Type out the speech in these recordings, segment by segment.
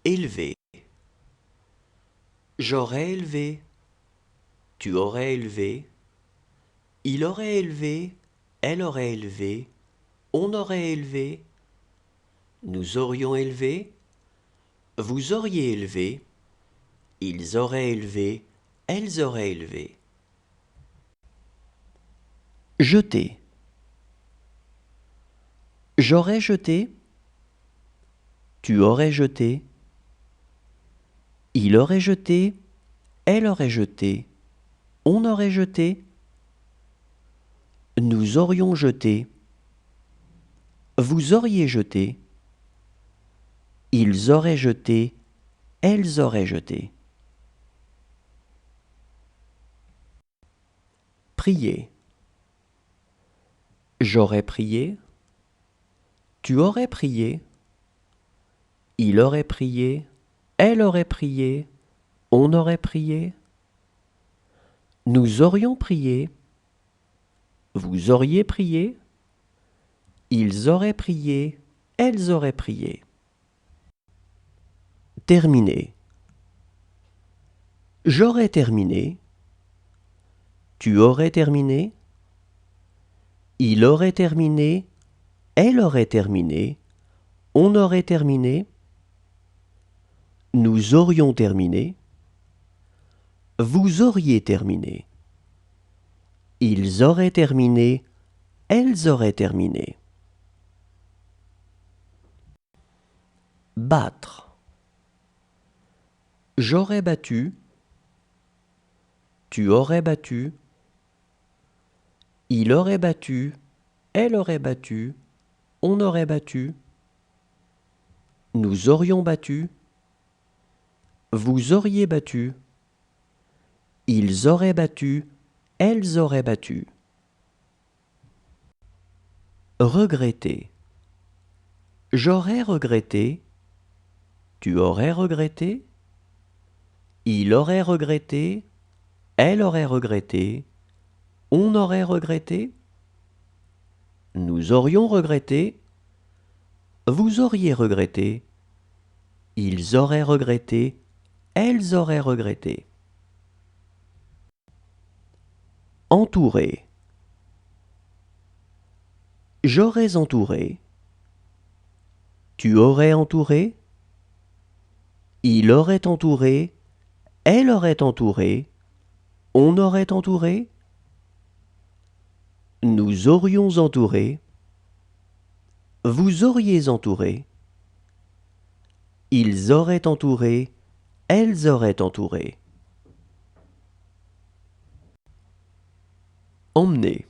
Élever. J'aurais élevé. Tu aurais élevé. Il aurait élevé. Elle aurait élevé. On aurait élevé. Nous aurions élevé. Vous auriez élevé. Ils auraient élevé. Elles auraient élevé. Jeter. J'aurais jeté. Tu aurais jeté. Il aurait jeté. Elle aurait jeté. On aurait jeté. Nous aurions jeté. Vous auriez jeté. Ils auraient jeté. Elles auraient jeté. Prier. J'aurais prié. Tu aurais prié. Il aurait prié. Elle aurait prié. On aurait prié. Nous aurions prié. Vous auriez prié. Ils auraient prié. Elles auraient prié. Terminer. J'aurais terminé. Tu aurais terminé. Il aurait terminé. Elle aurait terminé. On aurait terminé. Nous aurions terminé. Vous auriez terminé. Ils auraient terminé. Elles auraient terminé. Battre. J'aurais battu. Tu aurais battu. Il aurait battu. Elle aurait battu. On aurait battu. Nous aurions battu. Vous auriez battu. Ils auraient battu. Elles auraient battu. Regretter. J'aurais regretté. Tu aurais regretté. Il aurait regretté. Elle aurait regretté. On aurait regretté. Nous aurions regretté. Vous auriez regretté. Ils auraient regretté. Elles auraient regretté. Entourer. J'aurais entouré. Tu aurais entouré. Il aurait entouré. Elle aurait entouré. On aurait entouré. Nous aurions entouré. Vous auriez entouré. Ils auraient entouré. Elles auraient entouré. Emmener.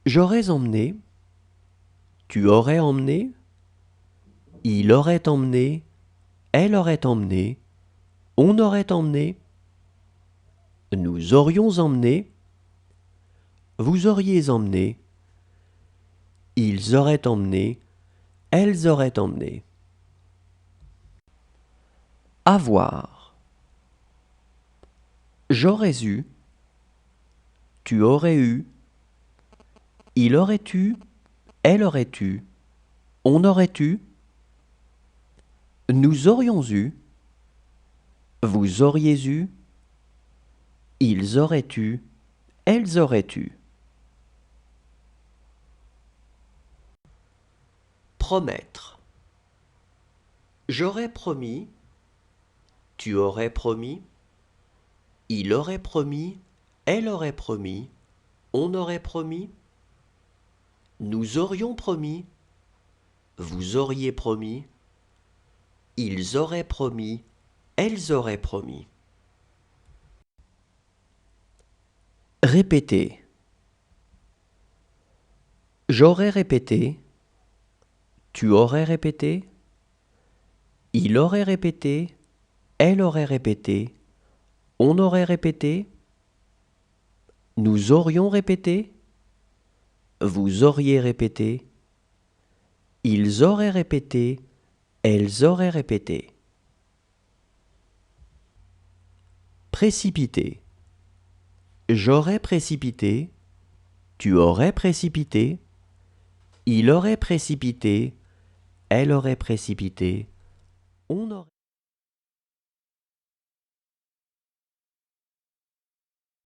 J'aurais emmené. Tu aurais emmené. Il aurait emmené. Elle aurait emmené. On aurait emmené. Nous aurions emmené. Vous auriez emmené. Ils auraient emmené. Elles auraient emmené. Avoir. J'aurais eu. Tu aurais eu. Il aurait eu. Elle aurait eu. On aurait eu. Nous aurions eu. Vous auriez eu. Ils auraient eu. Elles auraient eu. Promettre. J'aurais promis. Tu aurais promis. Il aurait promis. Elle aurait promis. On aurait promis. Nous aurions promis. Vous auriez promis. Ils auraient promis. Elles auraient promis. Répéter. J'aurais répété. Tu aurais répété. Il aurait répété. Elle aurait répété. On aurait répété. Nous aurions répété. Vous auriez répété. Ils auraient répété. Elles auraient répété. Précipiter. J'aurais précipité. Tu aurais précipité. Il aurait précipité. Elle aurait précipité.